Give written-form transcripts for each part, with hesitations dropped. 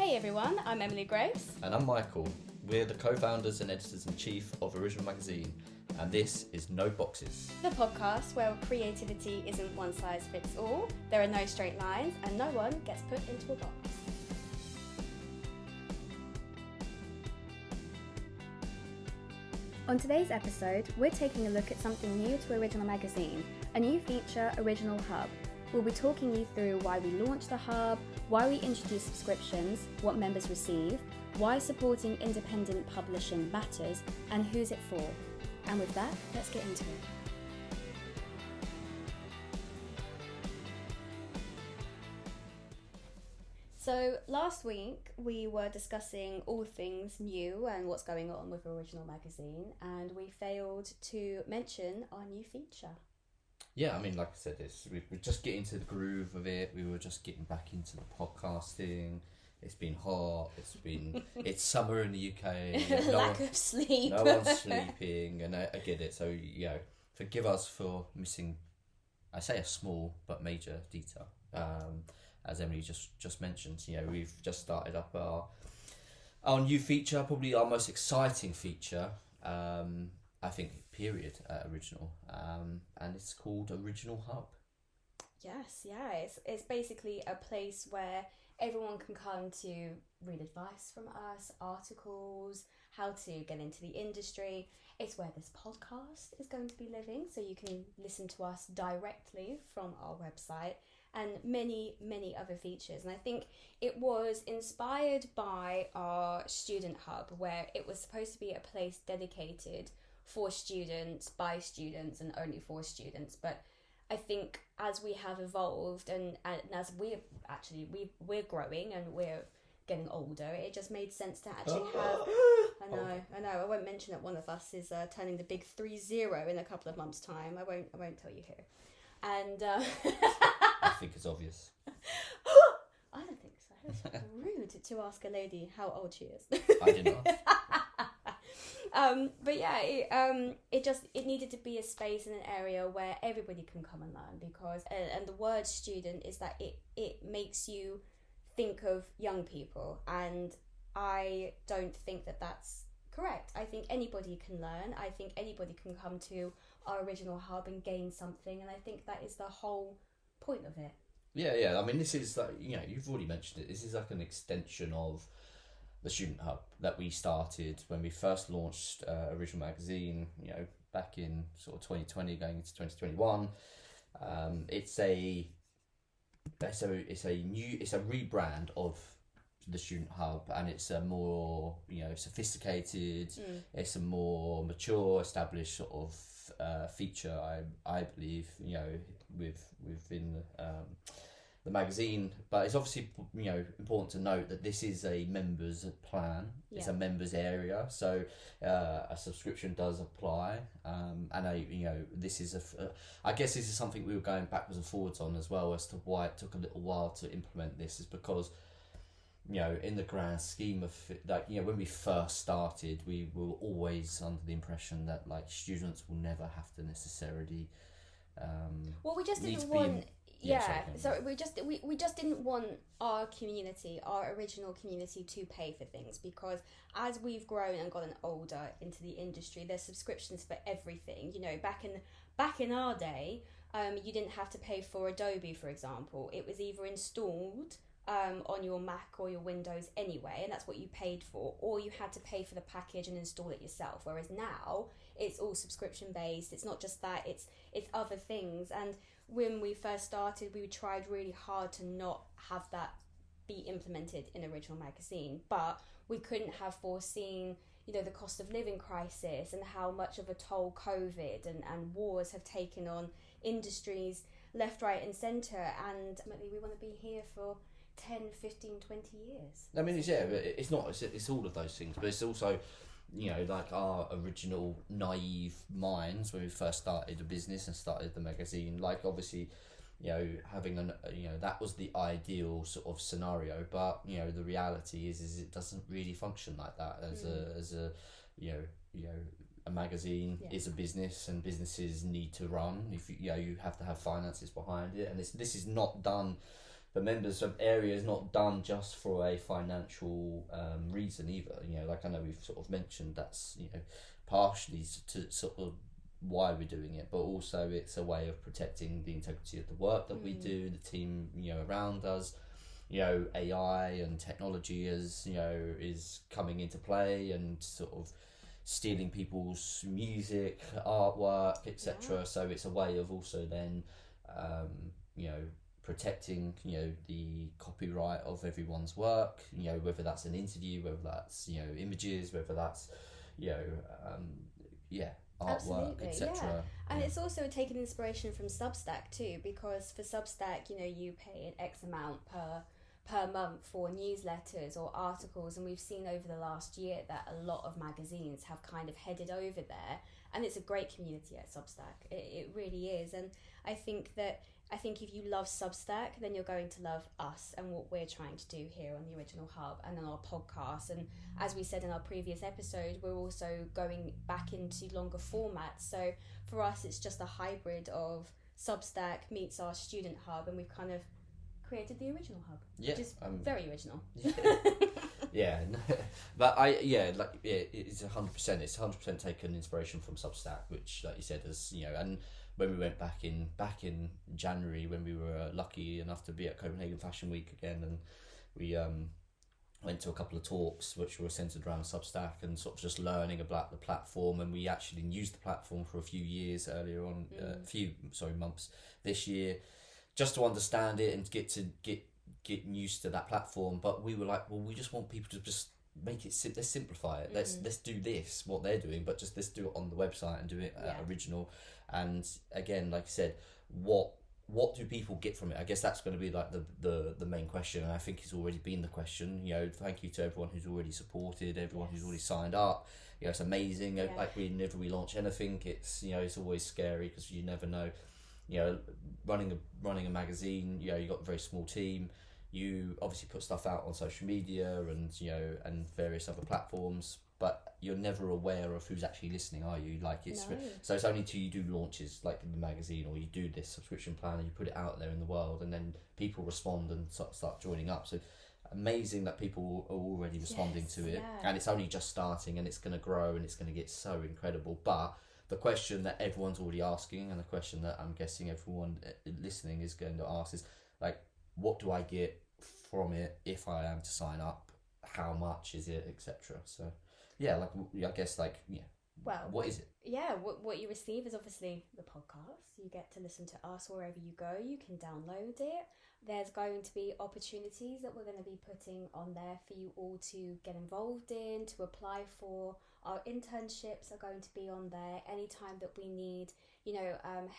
Hey everyone, I'm Emily Grace. And I'm Michael. We're the co-founders and editors-in-chief of Original Magazine, and this is No Boxes. The podcast where creativity isn't one size fits all, there are no straight lines, and no one gets put into a box. On today's episode, we're taking a look at something new to Original Magazine, a new feature, Original Hub. We'll be talking you through why we launched the Hub, why we introduced subscriptions, what members receive, why supporting independent publishing matters, and who's it for. And with that, let's get into it. So last week we were discussing all things new and what's going on with Original Magazine, and we failed to mention our new feature. Yeah, I mean, like I said, we're just getting to the groove of it. We were just getting back into the podcasting. It's been hot. It's summer in the UK. Lack of sleep. No one's sleeping, and I get it. So, forgive us for missing, I say a small but major detail. As Emily just mentioned, we've just started up our new feature, probably our most exciting feature. I think, period, Original, and it's called Original Hub. Yes, yeah, it's basically a place where everyone can come to read advice from us, articles, how to get into the industry. It's where this podcast is going to be living, so you can listen to us directly from our website, and many, many other features. And I think it was inspired by our student hub, where it was supposed to be a place dedicated for students, by students, and only for students. But I think as we have evolved and as we're growing and we're getting older, it just made sense to actually have... I know. I won't mention that one of us is turning the big 30 in a couple of months' time. I won't tell you who. And I think it's obvious. I don't think so. It's rude to ask a lady how old she is. I did not. But yeah, it needed to be a space in an area where everybody can come and learn, because and the word student is that it makes you think of young people, and I don't think that that's correct. I think anybody can learn. I think anybody can come to our Original Hub and gain something, and I think that is the whole point of it. Yeah. I mean, this is like, you've already mentioned it. This is like an extension of the Student Hub that we started when we first launched Original Magazine, back in sort of 2020 going into 2021. It's a rebrand of the Student Hub, and it's a more sophisticated, it's a more mature, established sort of feature, I believe, within the magazine. But it's obviously important to note that this is a members plan. Yeah. It's a members area, so a subscription does apply, and this is I guess this is something we were going backwards and forwards on as well, as to why it took a little while to implement this, is because in the grand scheme of when we first started, we were always under the impression that students will never have to necessarily we just didn't want... we just didn't want our community, our original community, to pay for things, because as we've grown and gotten older into the industry, there's subscriptions for everything. Back in our day, you didn't have to pay for Adobe, for example. It was either installed on your Mac or your Windows anyway, and that's what you paid for, or you had to pay for the package and install it yourself. Whereas now it's all subscription based. It's not just that, it's other things. And when we first started, we tried really hard to not have that be implemented in Original Magazine, but we couldn't have foreseen the cost of living crisis and how much of a toll COVID and wars have taken on industries left, right and centre. And ultimately we want to be here for 10, 15, 20 years. I mean, it's all of those things, but it's also, like our original naive minds when we first started the business and started the magazine. Like, obviously, having that was the ideal sort of scenario, but the reality is it doesn't really function like that. A magazine is a business, and businesses need to run. If you have to have finances behind it, and this is not done the members of area is not done just for a financial reason either. Like I know we've sort of mentioned that's partially to sort of why we're doing it, but also it's a way of protecting the integrity of the work that we do, the team around us. AI and technology is coming into play and sort of stealing people's music, artwork, etc. So it's a way of also then protecting the copyright of everyone's work, whether that's an interview, whether that's images, whether that's artwork, etc. Yeah. And it's also taken inspiration from Substack too, because for Substack you pay an X amount per month for newsletters or articles, and we've seen over the last year that a lot of magazines have kind of headed over there, and it's a great community at Substack. It really is. And I think if you love Substack, then you're going to love us and what we're trying to do here on the Original Hub and on our podcast. And as we said in our previous episode, we're also going back into longer formats. So for us, it's just a hybrid of Substack meets our student hub, and we've kind of created the Original Hub, which is very original. Yeah, but it's 100%. It's 100% taken inspiration from Substack, which, like you said, is and when we went back in January, when we were lucky enough to be at Copenhagen Fashion Week again, and we went to a couple of talks which were centered around Substack and sort of just learning about the platform, and we actually used the platform for a few years earlier on, months this year, just to understand it and get used to that platform. But we were like, well, we just want people to just make it let's simplify it. Let's do this, what they're doing, but just let's do it on the website and do it original. And again, like I said, what do people get from it? I guess that's going to be like the main question, and I think it's already been the question. Thank you to everyone who's already supported, everyone who's already signed up. It's amazing. Like whenever we launch anything, it's it's always scary because you never know. Running a magazine, you've got a very small team. You obviously put stuff out on social media and various other platforms, but you're never aware of who's actually listening, are you? So it's only till you do launches like the magazine, or you do this subscription plan and you put it out there in the world, and then people respond and start joining up. So amazing that people are already responding to it, and it's only just starting, and it's going to grow and it's going to get so incredible. But the question that everyone's already asking, and the question that I'm guessing everyone listening is going to ask, is like, what do I get from it if I am to sign up? How much is it, etc. So I guess well, what is it? What you receive is obviously the podcast. You get to listen to us wherever you go. You can download it. There's going to be opportunities that we're going to be putting on there for you all to get involved in, to apply for. Our internships are going to be on there anytime that we need,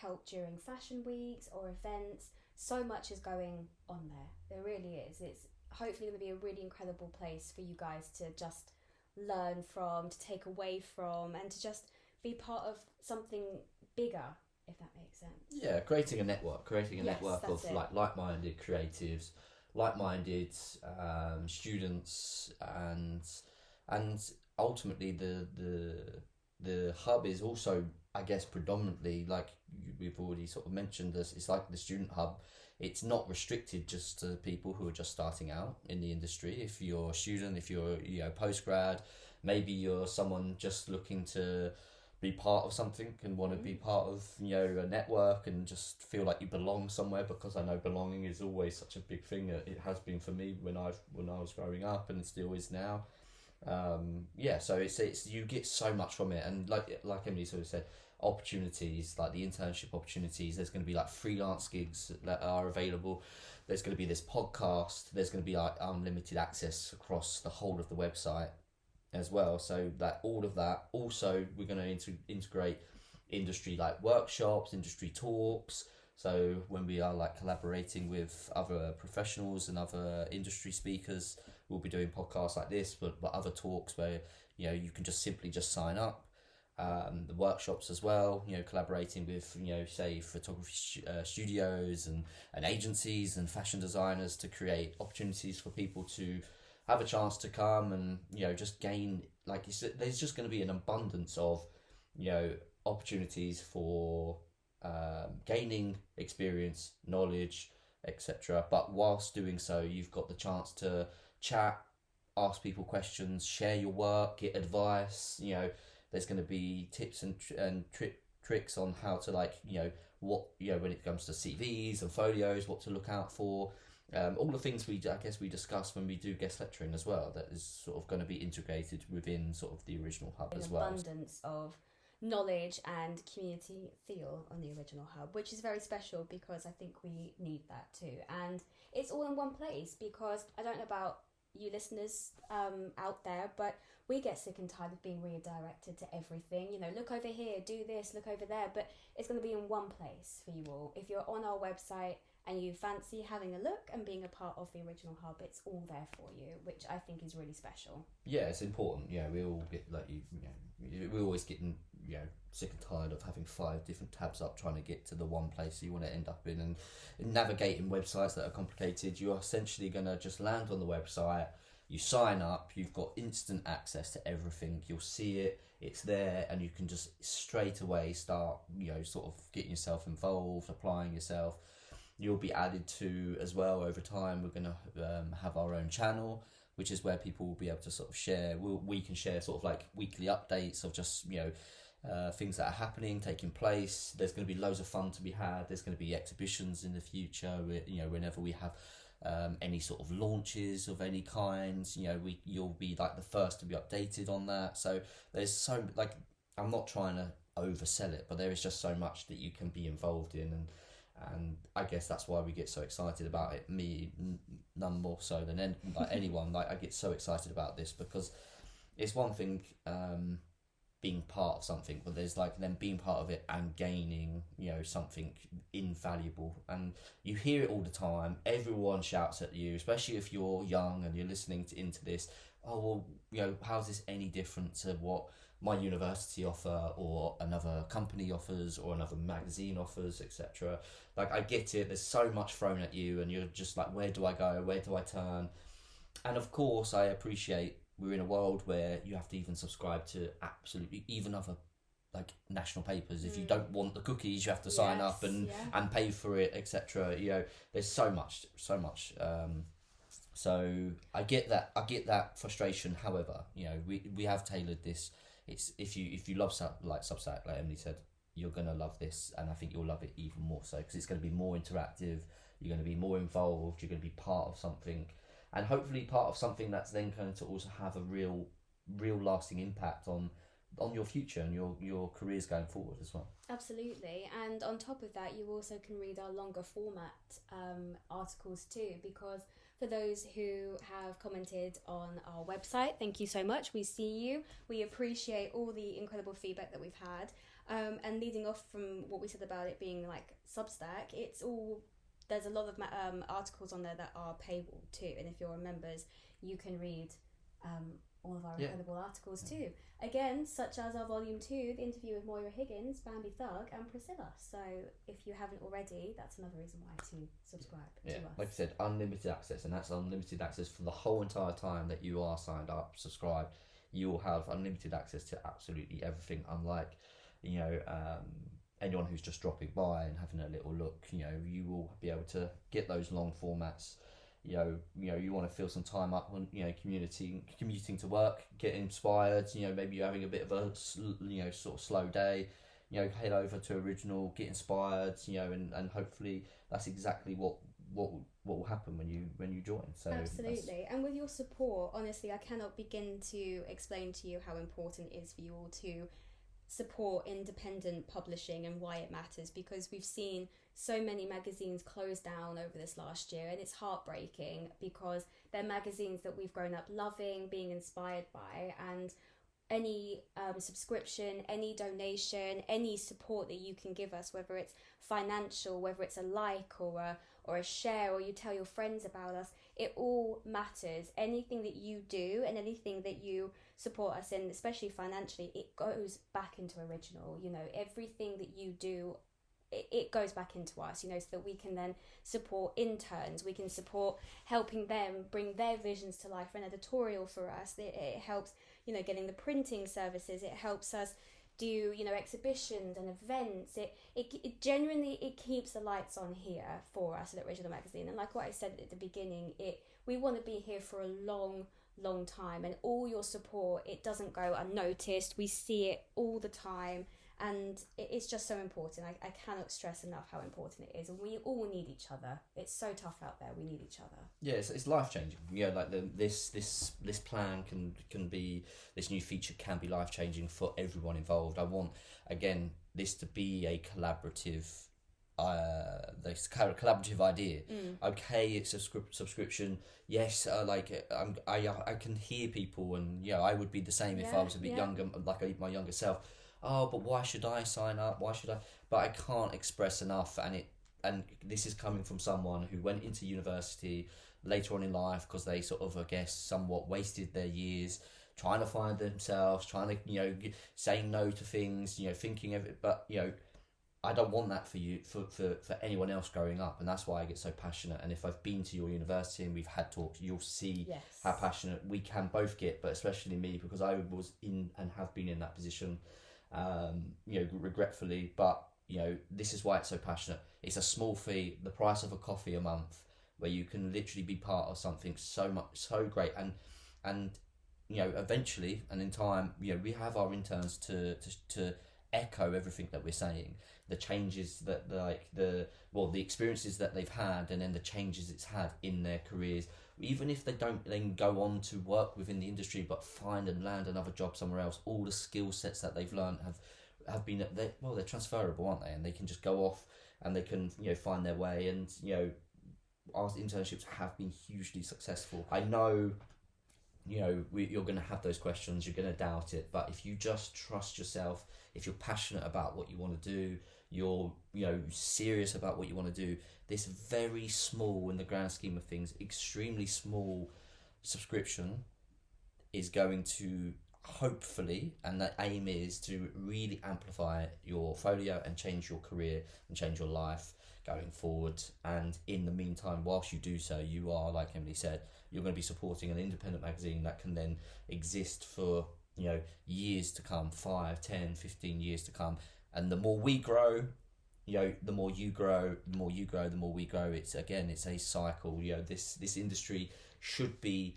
help during fashion weeks or events. So much is going on there. There really is. It's hopefully going to be a really incredible place for you guys to just learn from, to take away from, and to just be part of something bigger, if that makes sense. Yeah, creating a network of like-minded creatives, like-minded students, and ultimately the hub is also, I guess, predominantly, like we've already sort of mentioned this, it's like the student hub. It's not restricted just to people who are just starting out in the industry. If you're a student, if you're post-grad, maybe you're someone just looking to be part of something and want to be part of a network and just feel like you belong somewhere, because I know belonging is always such a big thing. It has been for me when I was growing up, and it still is now. So it's you get so much from it, and like Emily sort of said, opportunities like the internship opportunities. There's going to be like freelance gigs that are available. There's going to be this podcast. There's going to be like unlimited access across the whole of the website as well. So that all of that. Also, we're going to integrate industry like workshops, industry talks. So when we are like collaborating with other professionals and other industry speakers, we'll be doing podcasts like this, but other talks where you can just simply sign up. The workshops as well, collaborating with say photography studios and agencies and fashion designers to create opportunities for people to have a chance to come and just gain, like you said, there's just going to be an abundance of opportunities for gaining experience, knowledge, etc. But whilst doing so, you've got the chance to chat, ask people questions, share your work, get advice. There's going to be tips and tricks on how to, like, what, when it comes to CVs and folios, what to look out for. All the things we discuss when we do guest lecturing as well, that is sort of going to be integrated within sort of the original hub as well. Abundance of knowledge and community feel on the original hub, which is very special because I think we need that too. And it's all in one place, because I don't know about you listeners out there, but we get sick and tired of being redirected to everything. Look over here, do this, look over there, but it's going to be in one place for you all. If you're on our website and you fancy having a look and being a part of the original hub, it's all there for you, which I think is really special. Yeah, it's important. We all get, like, we're always getting sick and tired of having 5 different tabs up trying to get to the one place you want to end up in, and navigating websites that are complicated. You're essentially going to just land on the website, you sign up, you've got instant access to everything, you'll see it, it's there, and you can just straight away start sort of getting yourself involved, applying yourself. You'll be added to as well over time. We're going to have our own channel, which is where people will be able to sort of share. We can share sort of like weekly updates of just things that are happening, taking place. There's going to be loads of fun to be had. There's going to be exhibitions in the future. Whenever we have any sort of launches of any kind, you'll be like the first to be updated on that. So there's I'm not trying to oversell it, but there is just so much that you can be involved in, and I guess that's why we get so excited about it. Me, none more so than anyone. I get so excited about this because it's one thing being part of something, but there's then being part of it and gaining something invaluable. And you hear it all the time. Everyone shouts at you, especially if you're young and you're listening into this. Oh, well, how's this any different to what my university offer, or another company offers, or another magazine offers, etc. I get it, there's so much thrown at you and you're just like, where do I go, where do I turn? And of course I appreciate we're in a world where you have to even subscribe to absolutely even other national papers. If you don't want the cookies, you have to sign up and pay for it, etc. There's so much so I get that frustration. However, we have tailored this. It's if you love Substack, like Emily said, you're gonna love this, and I think you'll love it even more so because it's going to be more interactive. You're going to be more involved. You're going to be part of something, and hopefully part of something that's then going to also have a real lasting impact on your future and your careers going forward as well. Absolutely. And on top of that, you also can read our longer format articles too, because for those who have commented on our website, thank you so much. We see you. We appreciate all the incredible feedback that we've had. And leading off from what we said about it being like Substack, there's a lot of articles on there that are paywall too. And if you're members, you can read all of our incredible articles too. Again, such as our Volume 2, the interview with Moira Higgins, Bambi Thug and Priscilla. So if you haven't already, that's another reason why to subscribe to us. Like I said, unlimited access, and that's unlimited access for the whole entire time that you are signed up, subscribed. You will have unlimited access to absolutely everything, unlike anyone who's just dropping by and having a little look. You will be able to get those long formats. You want to fill some time up on commuting to work, get inspired. Maybe you're having a bit of a sort of slow day. Head over to Original, get inspired. And hopefully that's exactly what will happen when you join. So absolutely. And with your support, honestly, I cannot begin to explain to you how important it is for you all to support independent publishing and why it matters, because we've seen so many magazines close down over this last year, and it's heartbreaking because they're magazines that we've grown up loving, being inspired by, and any subscription, any donation, any support that you can give us, whether it's financial, whether it's a like or a share, or you tell your friends about us, it all matters. Anything that you do and anything that you support us in, especially financially, it goes back into Original. Everything that you do, it goes back into us, so that we can then support interns, we can support helping them bring their visions to life, an editorial for us. It helps, getting the printing services. It helps us do, you know, exhibitions and events. It genuinely, it keeps the lights on here for us at Original Magazine. And like what I said at the beginning, we want to be here for a long time, and all your support, it doesn't go unnoticed. We see it all the time, and it's just so important. I cannot stress enough how important it is, and we all need each other. It's so tough out there. We need each other. Yeah, it's life changing. Yeah, like this plan can be, this new feature can be life changing for everyone involved. I want, again, this to be a collaborative collaborative idea. Okay, it's a subscription. Yes, I can hear people, and I would be the same if I was a bit younger, like my younger self. Oh, but why should I sign up? Why should I? But I can't express enough, and this is coming from someone who went into university later on in life because they sort of, I guess, somewhat wasted their years trying to find themselves, trying to say no to things, thinking of it, but I don't want that for you, for anyone else growing up, and that's why I get so passionate. And if I've been to your university and we've had talks, you'll see how passionate we can both get, but especially me, because I was in and have been in that position, regretfully, but this is why it's so passionate. It's a small fee, the price of a coffee a month, where you can literally be part of something so great, and eventually, and in time, we have our interns to echo everything that we're saying, the changes that the experiences that they've had, and then the changes it's had in their careers, even if they don't then go on to work within the industry but find and land another job somewhere else. All the skill sets that they've learned have been, they're transferable, aren't they? And they can just go off and they can find their way, and our internships have been hugely successful. I know you're going to have those questions, you're going to doubt it, but if you just trust yourself, if you're passionate about what you want to do, you're serious about what you want to do, this very small, in the grand scheme of things, extremely small subscription is going to hopefully, and the aim is to really amplify your folio and change your career and change your life going forward. And in the meantime, whilst you do so, you are, like Emily said, you're going to be supporting an independent magazine that can then exist for years to come, 5, 10, 15 years to come. And the more we grow, the more you grow, the more you grow, the more we grow. It's a cycle. This industry should be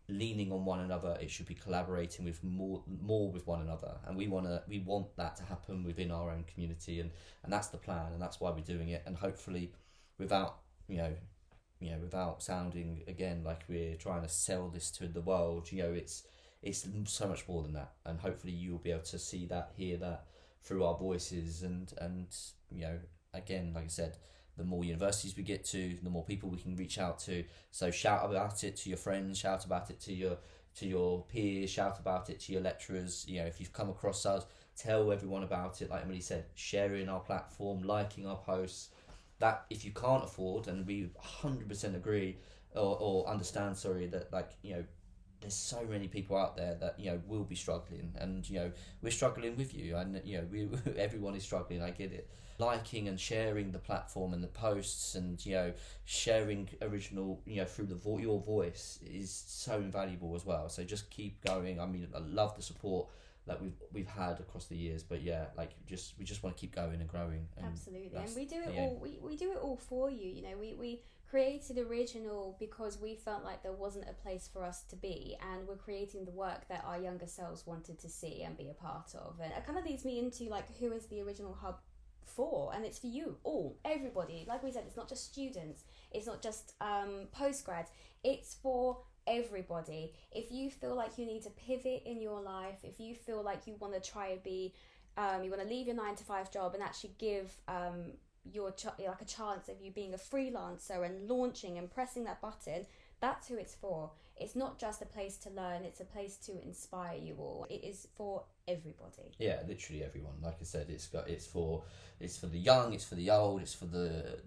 leaning on one another. It should be collaborating with more with one another, and we want that to happen within our own community, and that's the plan, and that's why we're doing it. And hopefully, without without sounding again like we're trying to sell this to the world, it's so much more than that. And hopefully you'll be able to see that, hear that through our voices, and again, like I said, the more universities we get to, the more people we can reach out to. So shout about it to your friends, shout about it to your peers, shout about it to your lecturers. If you've come across us, tell everyone about it. Like Emily said, sharing our platform, liking our posts. That if you can't afford, and we 100% agree or understand, that there's so many people out there that will be struggling, and we're struggling with you, and everyone is struggling. I get it. Liking and sharing the platform and the posts, and sharing original through your voice is so invaluable as well. So just keep going. I mean, I love the support that we've had across the years, but we just want to keep going and growing. And absolutely, and we do it all. We do it all for you. We created Original because we felt like there wasn't a place for us to be, and we're creating the work that our younger selves wanted to see and be a part of. And it kind of leads me into who is the Original Hub for? And it's for you all, everybody. Like we said, it's not just students, it's not just postgrads, it's for everybody. If you feel like you need to pivot in your life, if you feel like you want to try and be you want to leave your 9-to-5 job and actually give a chance of you being a freelancer and launching and pressing that button, that's who it's for. It's not just a place to learn, it's a place to inspire you all. It is for everybody. Yeah, literally everyone. Like I said, it's for the young, it's for the old, it's for the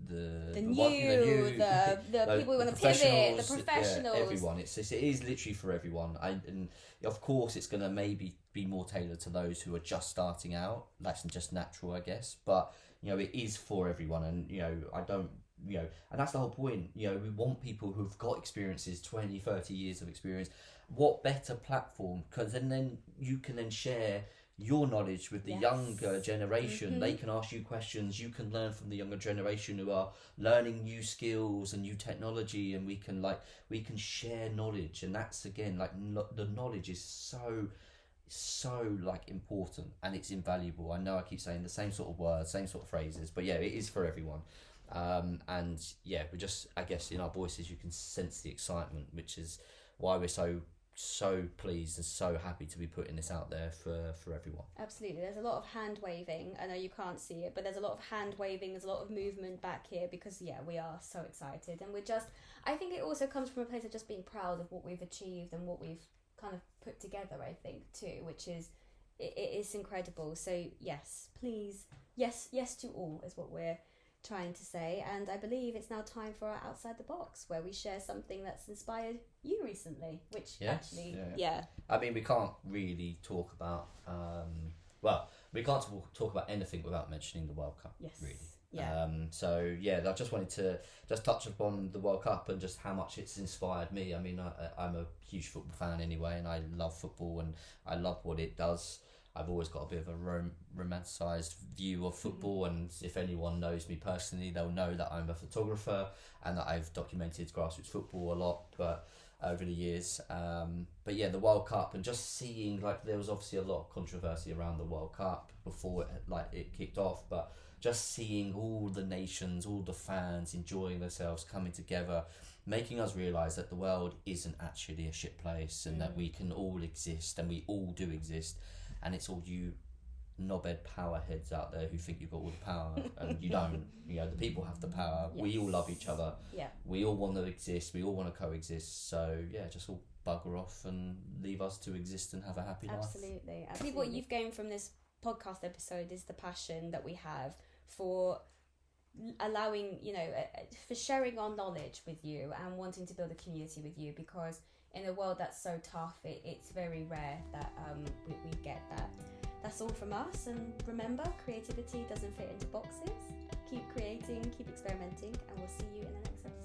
new, the people who want to pivot, the professionals. Yeah, everyone. It is literally for everyone. And of course, it's going to maybe be more tailored to those who are just starting out. That's just natural, I guess. But it is for everyone, and I don't. And that's the whole point. We want people who've got experiences, 20, 30 years of experience. What better platform? Because then you can then share your knowledge with the Yes. younger generation. They can ask you questions, you can learn from the younger generation who are learning new skills and new technology, and we can share knowledge. And that's again the knowledge is so like important, and it's invaluable. I know I keep saying the same sort of words, same sort of phrases, but yeah, it is for everyone. And yeah, we just, I guess in our voices you can sense the excitement, which is why we're so pleased and so happy to be putting this out there for everyone. Absolutely. There's a lot of hand waving. I know you can't see it, but there's a lot of hand waving, there's a lot of movement back here, because we are so excited, and I think it also comes from a place of just being proud of what we've achieved and what we've kind of put together, I think too, which is it is incredible. So yes, please, yes to all is what we're trying to say. And I believe it's now time for our Outside the Box, where we share something that's inspired you recently, which I mean, we can't really talk about we can't talk about anything without mentioning the World Cup, really. So I just wanted to just touch upon the World Cup and just how much it's inspired me. I mean, I'm a huge football fan anyway, and I love football and I love what it does. I've always got a bit of a romanticised view of football, and if anyone knows me personally, they'll know that I'm a photographer and that I've documented grassroots football a lot, but over the years. But yeah, the World Cup, and just seeing, like, there was obviously a lot of controversy around the World Cup before it kicked off, but just seeing all the nations, all the fans enjoying themselves, coming together, making us realise that the world isn't actually a shit place, and that we can all exist, and we all do exist. And it's all you knobhead power heads out there who think you've got all the power, and you don't. You know, the people have the power. Yes. We all love each other. Yeah. We all want to exist. We all want to coexist. So yeah, just all bugger off and leave us to exist and have a happy life. Absolutely. I think what you've gained from this podcast episode is the passion that we have for allowing, for sharing our knowledge with you and wanting to build a community with you, because in a world that's so tough, it's very rare that we get that. That's all from us, and remember, creativity doesn't fit into boxes. Keep creating, keep experimenting, and we'll see you in the next episode.